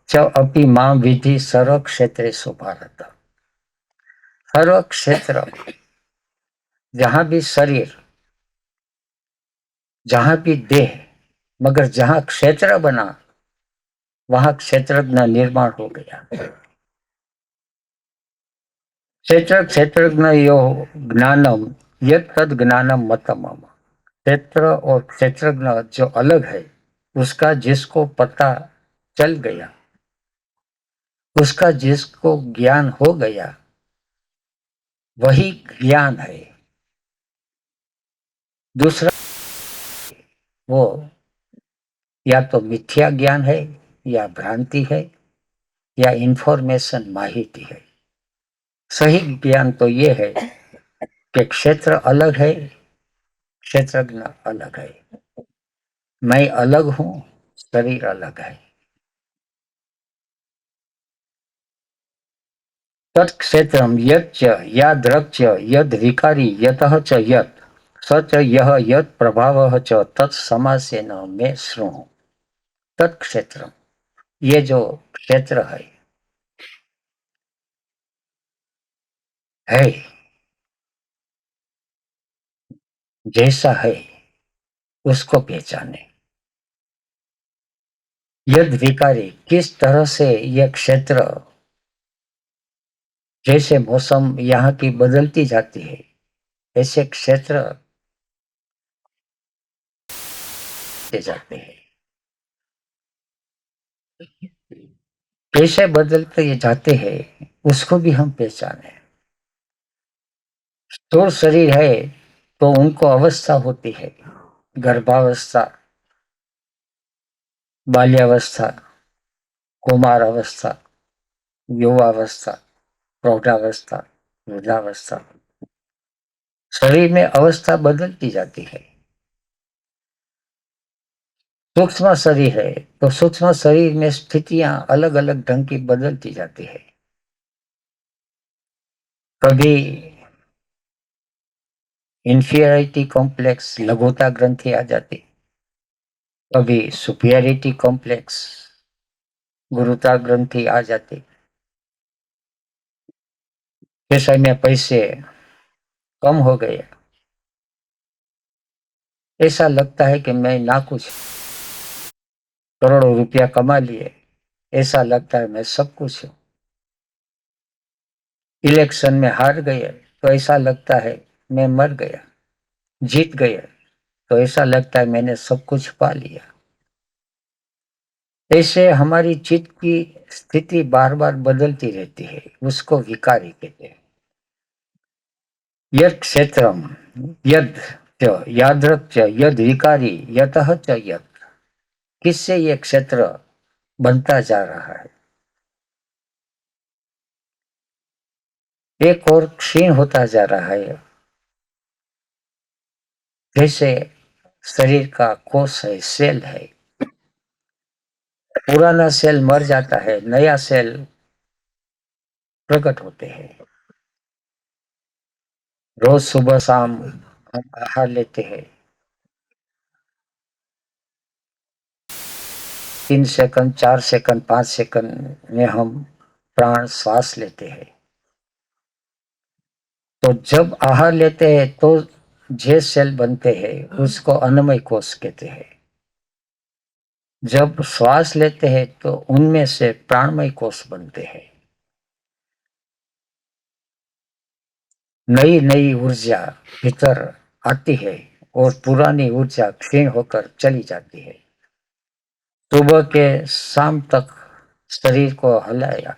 च अपि मां विधि सर्व क्षेत्रेषु भारत। सर्व क्षेत्र, जहां भी शरीर, जहां भी देह, मगर जहां क्षेत्र बना वहां क्षेत्रज्ञ निर्माण हो गया। क्षेत्र क्षेत्रज्ञ यो ज्ञानम यद तद ज्ञानम मतम। क्षेत्र और क्षेत्रज्ञ जो अलग है, उसका जिसको पता चल गया, उसका जिसको ज्ञान हो गया, वही ज्ञान है। दूसरा वो या तो मिथ्या ज्ञान है, या भ्रांति है, या इंफॉर्मेशन माहिती है। सही ज्ञान तो ये है कि क्षेत्र अलग है, क्षेत्रज्ञ अलग है, मैं अलग हूं, शरीर अलग है। तत्क्षेत्रम यच्च यादृक् च यद विकारी यतः च यत् स च यः यत् प्रभावः च तत्समासेन में शृणु। तत्क्षेत्रम, ये जो क्षेत्र है जैसा है उसको पहचाने। यद विकारी, किस तरह से यह क्षेत्र, जैसे मौसम यहाँ की बदलती जाती है ऐसे क्षेत्र जाते हैं, कैसे बदलते जाते हैं उसको भी हम पहचाने। स्थूल शरीर है तो उनको अवस्था होती है, गर्भावस्था, बाल्यावस्था, कुमार अवस्था, युवावस्था, प्रौढ़ावस्था, वृद्धावस्था। शरीर में अवस्था बदलती जाती है। सूक्ष्म शरीर है तो सूक्ष्म शरीर में स्थितियां अलग अलग ढंग की बदलती जाती है। कभी इंफीरियरिटी कॉम्प्लेक्स, लघुता ग्रंथि आ जाती, कभी सुपीरियरिटी कॉम्प्लेक्स, गुरुता ग्रंथि आ जाती। जैसे में पैसे कम हो गए, ऐसा लगता है कि मैं ना कुछ, करोड़ों रुपया कमा लिए, ऐसा लगता है मैं सब कुछ हूं। इलेक्शन में हार गए तो ऐसा लगता है मैं मर गया। जीत गए तो ऐसा लगता है मैंने सब कुछ पा लिया। ऐसे हमारी चित्त की स्थिति बार बार बदलती रहती है, उसको विकारी कहते हैं। यद क्षेत्रम यद च यादृक् च यद विकारी यतः च यत्, किससे ये क्षेत्र बनता जा रहा है, एक और क्षीण होता जा रहा है। जैसे शरीर का कोष है, सेल है, पुराना सेल मर जाता है, नया सेल प्रकट होते हैं। रोज सुबह शाम हम आहार लेते हैं, 3 सेकंड, 4 सेकंड, 5 सेकंड में हम प्राण श्वास लेते हैं। तो जब आहार लेते हैं तो जे सेल बनते हैं उसको अन्नमय कोश कहते हैं। जब श्वास लेते हैं तो उनमें से प्राणमय कोश बनते हैं। नई नई ऊर्जा भीतर आती है और पुरानी ऊर्जा क्षीण होकर चली जाती है। सुबह के शाम तक शरीर को हिलाया,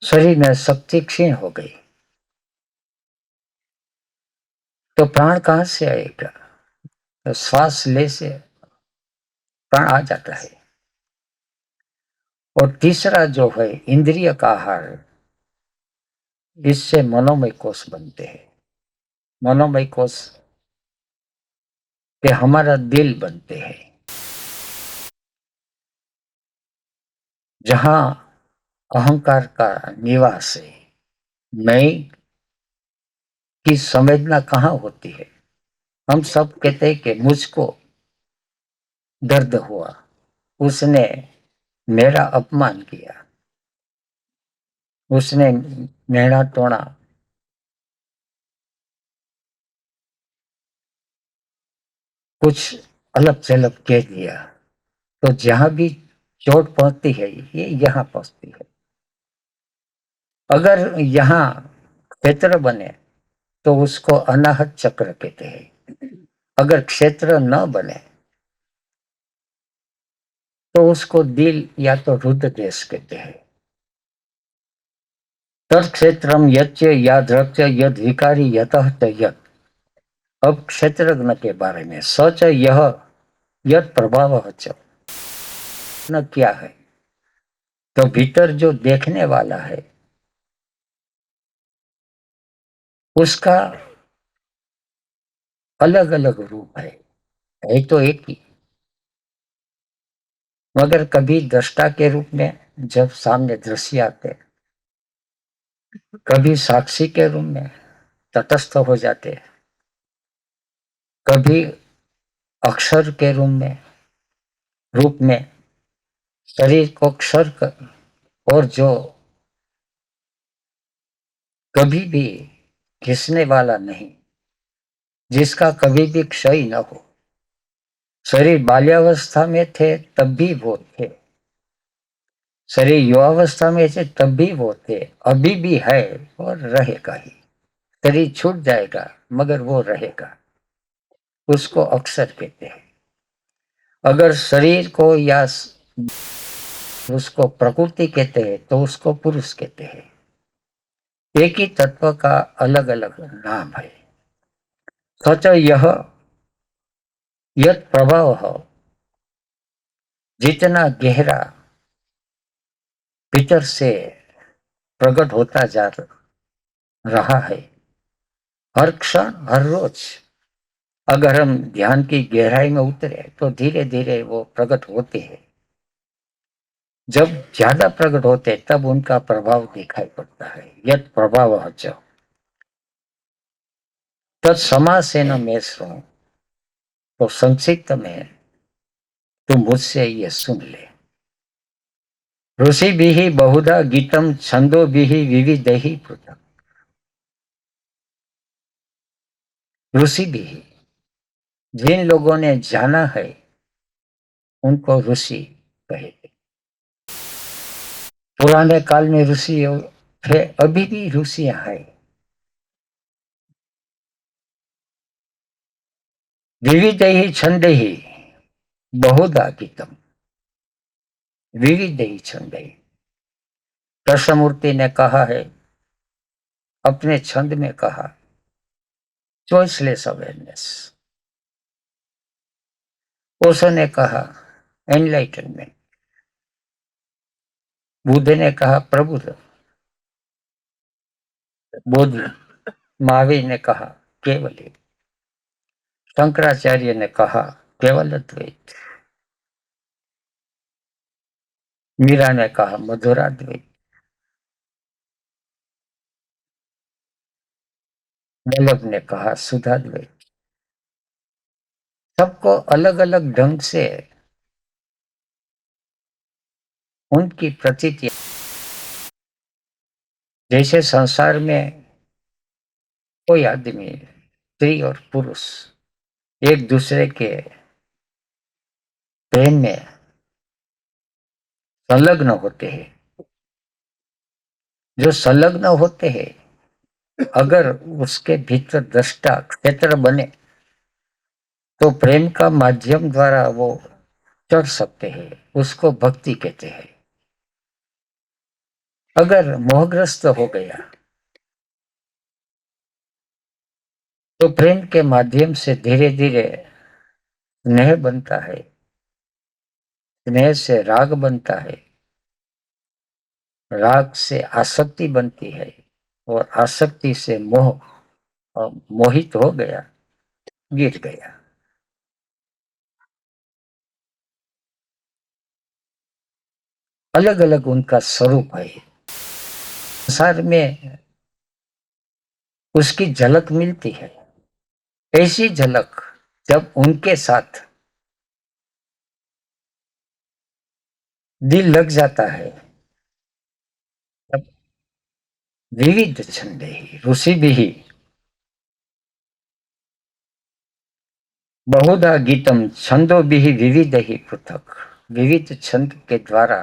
शरीर में शक्ति क्षीण हो गई, तो प्राण कहाँ से आएगा? तो श्वास ले से प्राण आ जाता है। और तीसरा जो है इंद्रिय का आहार, इससे मनोमय कोश बनते हैं। मनोमय कोश के हमारा दिल बनते हैं, जहां अहंकार का निवास है। मैं की संवेदना कहाँ होती है? हम सब कहते हैं कि मुझको दर्द हुआ, उसने मेरा अपमान किया, उसने मेरा टोना, कुछ अलग थलग कह दिया। तो जहां भी चोट पहुंचती है ये यहाँ पहुंचती है। अगर यहाँ क्षेत्र बने तो उसको अनाहत चक्र कहते हैं। अगर क्षेत्र न बने तो उसको दिल या तो रुद्र देश कहते हैं। तत्क्षेत्रम यच्च याद्रक्ष यद विकारी यतः च यत्। अब क्षेत्रज्ञ के बारे में सच यह यद प्रभाव च न क्या है? तो भीतर जो देखने वाला है उसका अलग अलग रूप है तो एक ही, मगर कभी दृष्टा के रूप में जब सामने दृश्य आते, कभी साक्षी के रूप में तटस्थ हो जाते, कभी अक्षर के रूप में शरीर को क्षर कर, और जो कभी भी घिसने वाला नहीं, जिसका कभी भी क्षय न हो। शरीर बाल्यावस्था में थे तब भी वो थे, शरीर युवावस्था में थे तब भी वो थे, अभी भी है और रहेगा ही। शरीर छूट जाएगा मगर वो रहेगा, उसको अक्षर कहते हैं। अगर शरीर को या उसको प्रकृति कहते हैं तो उसको पुरुष कहते हैं। एक ही तत्व का अलग अलग नाम है। सच यह यत प्रभाव जितना गहरा भीतर से प्रकट होता जा रहा है, हर क्षण हर रोज अगर हम ध्यान की गहराई में उतरे तो धीरे धीरे वो प्रकट होते हैं। जब ज्यादा प्रकट होते तब उनका प्रभाव दिखाई पड़ता है। यत प्रभाव तत्समासेन में सुनो, तो संक्षिप्त में तू मुझसे ये सुन ले। ऋषि भी बहुधा गीतम छंदो भी विविध ही पृथक। ऋषि भी, जिन लोगों ने जाना है उनको ऋषि कहे। पुराने काल में ऋषि थे, अभी भी ऋषियां हैं। विविध ही छंद ही बहुधा गीतम, विविध ही छंद ही। कृष्णमूर्ति ने कहा है, अपने छंद में कहा, चॉइसलेस अवेयरनेस। ओशो ने कहा एनलाइटनमेंट, बुद्ध ने कहा प्रबुद्ध, बुद्ध महावीर ने कहा केवल, शंकराचार्य ने कहा केवल अद्वैत, मीरा ने कहा मधुराद्वैत। वल्लभ ने कहा सुधाद्वैत सबको अलग अलग ढंग से उनकी प्रतीति, जैसे संसार में कोई आदमी स्त्री और पुरुष एक दूसरे के प्रेम में संलग्न होते हैं, जो संलग्न होते हैं अगर उसके भीतर दृष्टा क्षेत्र बने तो प्रेम का माध्यम द्वारा वो चढ़ सकते हैं, उसको भक्ति कहते हैं। अगर मोहग्रस्त हो गया तो प्रेम के माध्यम से धीरे धीरे स्नेह बनता है, स्नेह से राग बनता है, राग से आसक्ति बनती है और आसक्ति से मोह, और मोहित हो गया, गिर गया। अलग अलग उनका स्वरूप है। संसार में उसकी झलक मिलती है, ऐसी झलक जब उनके साथ दिल लग जाता है तब विविध छंदे ही ऋषि भी बहुधा गीतम छंदो भी विविध ही पृथक। विविध छंद के द्वारा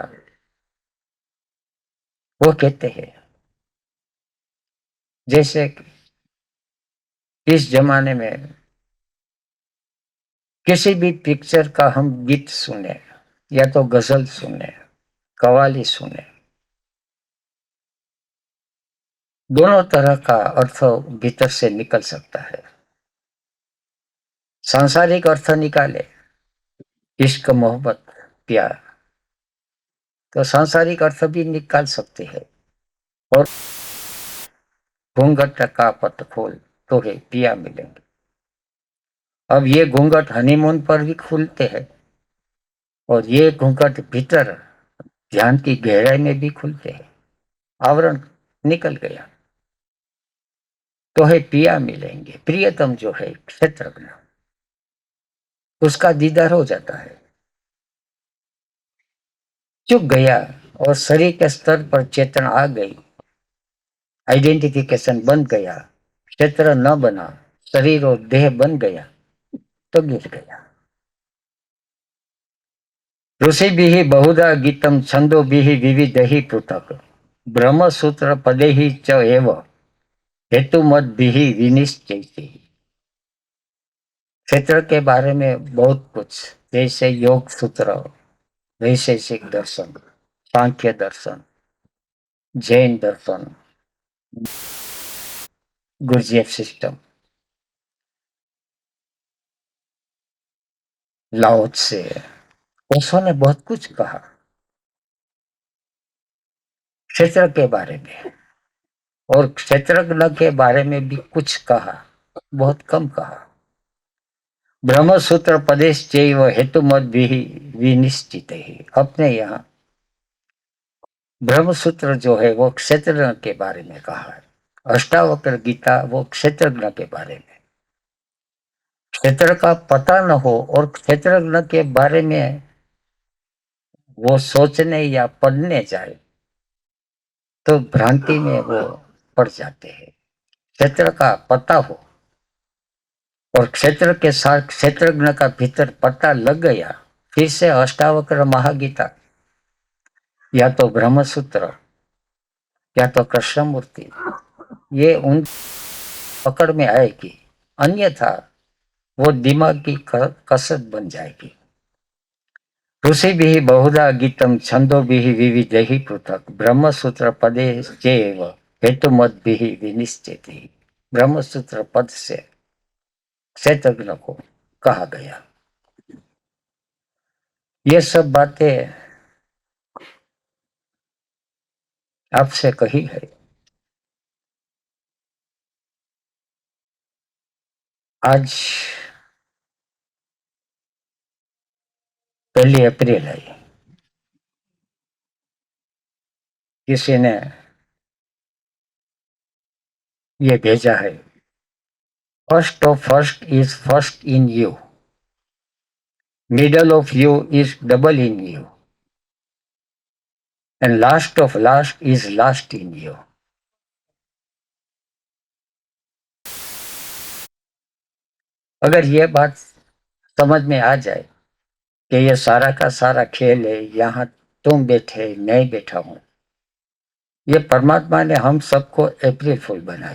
वो कहते हैं, जैसे इस जमाने में किसी भी पिक्चर का हम गीत सुने या तो गजल सुने, कवाली सुने, दोनों तरह का अर्थ भीतर से निकल सकता है। सांसारिक अर्थ निकाले, इश्क, मोहब्बत, प्यार, तो सांसारिक अर्थ भी निकाल सकते हैं। और घूंघट का पट खोल तो है पिया मिलेंगे। अब ये घूंघट हनीमून पर भी खुलते हैं और ये घूंघट भीतर ध्यान की गहराई में भी खुलते हैं। आवरण निकल गया तो है पिया मिलेंगे। प्रियतम जो है क्षेत्रज्ञ, उसका दीदार हो जाता है। चुक गया और शरीर के स्तर पर चेतन आ गई, आइडेंटिफिकेशन बन गया, क्षेत्र न बना, शरीर और देह बन गया तो गिर गया। ऋषि भी बहुधा गीतम छंदो भी विविध ही पृथक। ब्रह्म सूत्र पदे ही च एव हेतु मत भी विनिश्चय। क्षेत्र के बारे में बहुत कुछ, जैसे योग सूत्र, वैशेषिक दर्शन, सांख्य दर्शन, जैन दर्शन, गुरजेफ सिस्टम, लाओ से, ओशो ने बहुत कुछ कहा क्षेत्र के बारे में, और क्षेत्रज्ञ के बारे में भी कुछ कहा, बहुत कम कहा। ब्रह्म सूत्र पदेश चैव हेतु मत भी विनिश्चित ही। अपने यहाँ ब्रह्म सूत्र जो है वो क्षेत्रज्ञ के बारे में कहा है। अष्टावक्र गीता वो क्षेत्रज्ञ के बारे में। क्षेत्र का पता न हो और क्षेत्रज्ञ के बारे में वो सोचने या पढ़ने जाए तो भ्रांति में वो पड़ जाते हैं। क्षेत्र का पता हो और क्षेत्र के साथ क्षेत्रज्ञ का भीतर पता लग गया, फिर से अष्टावक्र महागीता या तो ब्रह्मसूत्र या तो कृष्णमूर्ति ये उन पकड़ में आएगी, अन्यथा वो दिमाग की कसरत बन जाएगी। ऋषि भी बहुधा गीतम छंदो भी विविध ही पृथक। ब्रह्मसूत्र पदे चैव हेतु मत भी विनिश्चित। ब्रह्मसूत्र पद से क्षेत्रज्ञ को कहा गया। ये सब बातें आपसे कही है। आज 1 अप्रैल है। किसी ने ये भेजा है First of first is first in you. Middle of you is double in you. And last of last is last in you. अगर ये बात समझ में आ जाए कि ये सारा का सारा खेल है, यहाँ तुम बैठे नहीं बैठा हूं, ये परमात्मा ने हम सबको अप्रैल फूल बनाया।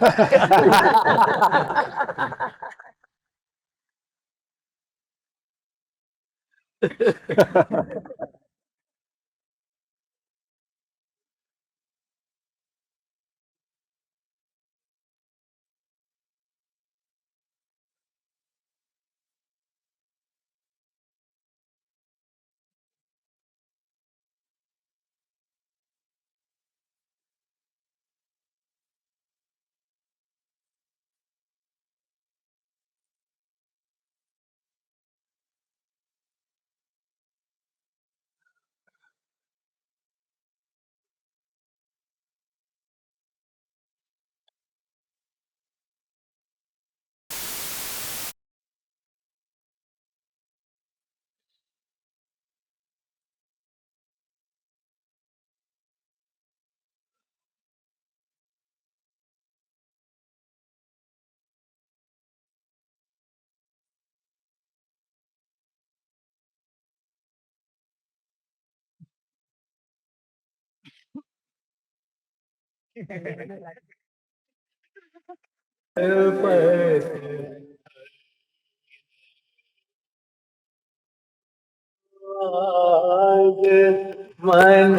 मन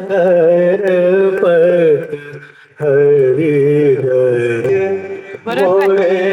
कर पत हरि हरि मोरे